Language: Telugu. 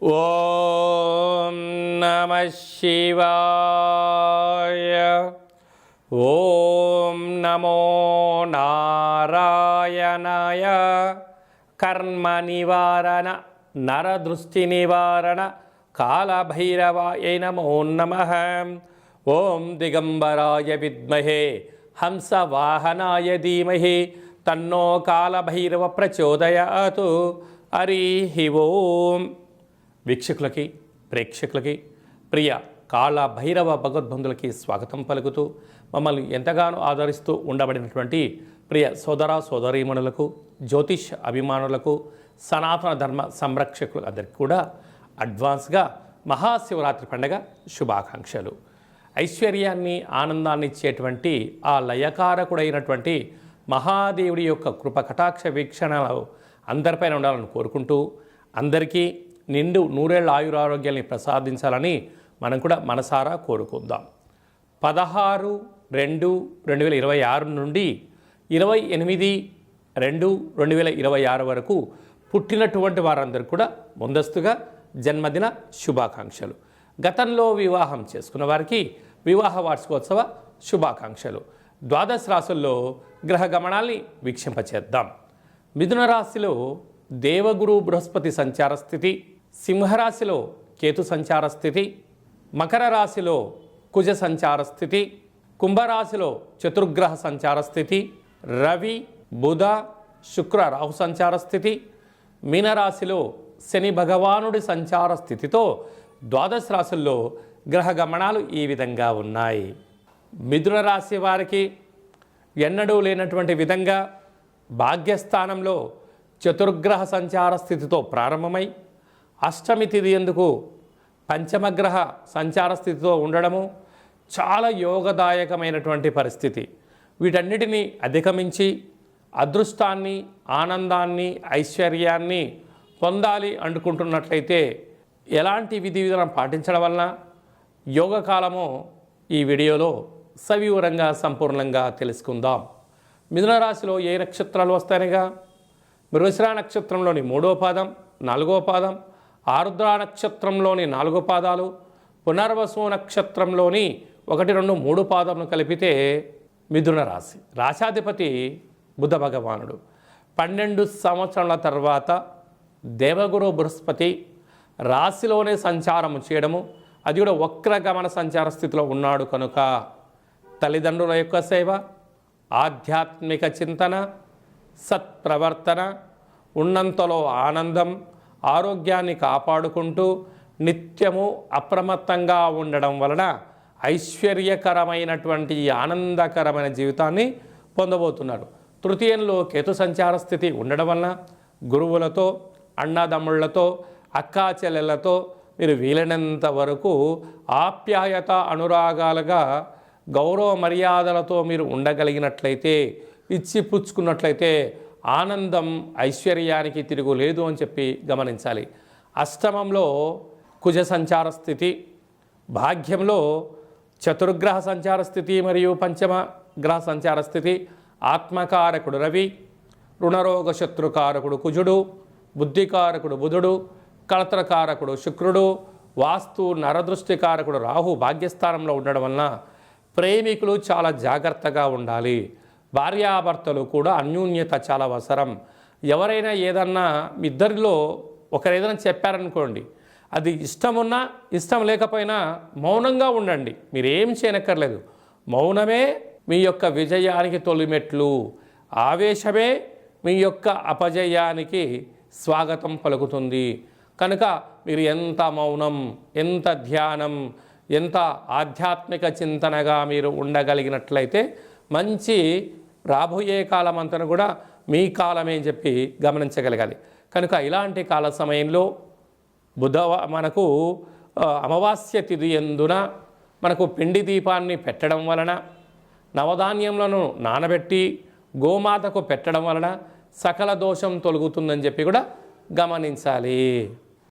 ఓం నమః శివాయ. ఓం నమో నారాయణాయ. కర్మ నివారణ నరదృష్టి నివారణ కాళభైరవాయ నమో నమః. ఓం దిగంబరాయ విద్మహే హంసవాహనాయ ధీమహి తన్నో కాళభైరవ ప్రచోదయాతు. హరి ఓం. వీక్షకులకి ప్రేక్షకులకి ప్రియ కాళభైరవ భగవద్బంధులకి స్వాగతం పలుకుతూ మమ్మల్ని ఎంతగానో ఆదరిస్తూ ఉండబడినటువంటి ప్రియ సోదర సోదరీమణులకు, జ్యోతిష్ అభిమానులకు, సనాతన ధర్మ సంరక్షకులు అందరికీ కూడా అడ్వాన్స్గా మహాశివరాత్రి పండుగ శుభాకాంక్షలు. ఐశ్వర్యాన్ని ఆనందాన్ని ఇచ్చేటువంటి ఆ లయకారకుడైనటువంటి మహాదేవుడి యొక్క కృప కటాక్ష వీక్షణలు అందరిపైన ఉండాలని కోరుకుంటూ అందరికీ నిండు నూరేళ్ల ఆయురారోగ్యాన్ని ప్రసాదించాలని మనం కూడా మనసారా కోరుకుందాం. 16/2/2026 నుండి 28/2/2026 వరకు పుట్టినటువంటి వారందరూ కూడా ముందస్తుగా జన్మదిన శుభాకాంక్షలు. గతంలో వివాహం చేసుకున్న వారికి వివాహ వార్షికోత్సవ శుభాకాంక్షలు. ద్వాదశ రాశుల్లో గ్రహ గమనాల్ని వీక్షింపచేద్దాం. మిథున రాశిలో దేవగురు బృహస్పతి సంచార స్థితి, సింహరాశిలో కేతు సంచార స్థితి, మకర రాశిలో కుజ సంచార స్థితి, కుంభరాశిలో చతుర్గ్రహ సంచార స్థితి, రవి బుధ శుక్ర రాహు సంచార స్థితి, మీనరాశిలో శని భగవానుడి సంచార స్థితితో ద్వాదశ రాశుల్లో గ్రహ గమనాలు ఈ విధంగా ఉన్నాయి. మిథున రాశి వారికి ఎన్నడూ లేనటువంటి విధంగా భాగ్యస్థానంలో చతుర్గ్రహ సంచార స్థితితో ప్రారంభమై అష్టమి తిథి ఎందుకు పంచమగ్రహ సంచార స్థితితో ఉండడము చాలా యోగదాయకమైనటువంటి పరిస్థితి. వీటన్నిటినీ అధిగమించి అదృష్టాన్ని, ఆనందాన్ని, ఐశ్వర్యాన్ని పొందాలి అనుకుంటున్నట్లయితే ఎలాంటి విధి విధానం పాటించడం వలన యోగకాలము ఈ వీడియోలో సవివరంగా సంపూర్ణంగా తెలుసుకుందాం. మిథున రాశిలో ఏ నక్షత్రాలు వస్తాయనగా మృగశిర నక్షత్రంలోని 3వ పాదం, 4వ పాదం, ఆరుద్ర నక్షత్రంలోని 4 పాదాలు, పునర్వసు నక్షత్రంలోని 1, 2, 3 పాదములు కలిపితే మిథున రాశి. రాశాధిపతి బుధ భగవానుడు. 12 సంవత్సరాల తర్వాత దేవగురు బృహస్పతి రాశిలోనే సంచారము చేయడము, అది కూడా వక్రగమన సంచార స్థితిలో ఉన్నాడు కనుక తల్లిదండ్రుల యొక్క సేవ, ఆధ్యాత్మిక చింతన, సత్ప్రవర్తన, ఉన్నంతలో ఆనందం, ఆరోగ్యాన్ని కాపాడుకుంటూ నిత్యము అప్రమత్తంగా ఉండడం వలన ఐశ్వర్యకరమైనటువంటి ఆనందకరమైన జీవితాన్ని పొందబోతున్నారు. తృతీయంలో కేతు సంచార స్థితి ఉండడం వలన గురువులతో, అన్నదమ్ముళ్లతో, అక్కా చెల్లెళ్లతో మీరు వీలైనంత వరకు ఆప్యాయత అనురాగాలుగా గౌరవ మర్యాదలతో మీరు ఉండగలిగినట్లయితే, ఇచ్చి పుచ్చుకున్నట్లయితే ఆనందం ఐశ్వర్యానికి తిరుగులేదు అని చెప్పి గమనించాలి. అష్టమంలో కుజ సంచార స్థితి, భాగ్యంలో చతుర్గ్రహ సంచార స్థితి మరియు పంచమ గ్రహ సంచార స్థితి. ఆత్మకారకుడు రవి, రుణరోగ శత్రుకారకుడు కుజుడు, బుద్ధికారకుడు బుధుడు, కళత్రకారకుడు శుక్రుడు, వాస్తు నరదృష్టికారకుడు రాహు భాగ్యస్థానంలో ఉండడం వలన ప్రేమికులు చాలా జాగ్రత్తగా ఉండాలి. భార్యాభర్తలు కూడా అన్యోన్యత చాలా అవసరం. ఎవరైనా ఏదన్నా మీ ఇద్దరిలో ఒకరు ఏదైనా చెప్పారనుకోండి, అది ఇష్టమున్నా ఇష్టం లేకపోయినా మౌనంగా ఉండండి. మీరేం చేయనక్కర్లేదు. మౌనమే మీ యొక్క విజయానికి తొలిమెట్లు, ఆవేశమే మీ యొక్క అపజయానికి స్వాగతం పలుకుతుంది. కనుక మీరు ఎంత మౌనం, ఎంత ధ్యానం, ఎంత ఆధ్యాత్మిక చింతనగా మీరు ఉండగలిగినట్లయితే మంచి రాబోయే కాలం అంతా కూడా మీ కాలమే అని చెప్పి గమనించగలగాలి. కనుక ఇలాంటి కాల సమయంలో మనకు అమావాస్య తిథి ఎందున మనకు పిండి దీపాన్ని పెట్టడం వలన, నవధాన్యములను నానబెట్టి గోమాతకు పెట్టడం వలన సకల దోషం తొలగుతుందని చెప్పి కూడా గమనించాలి.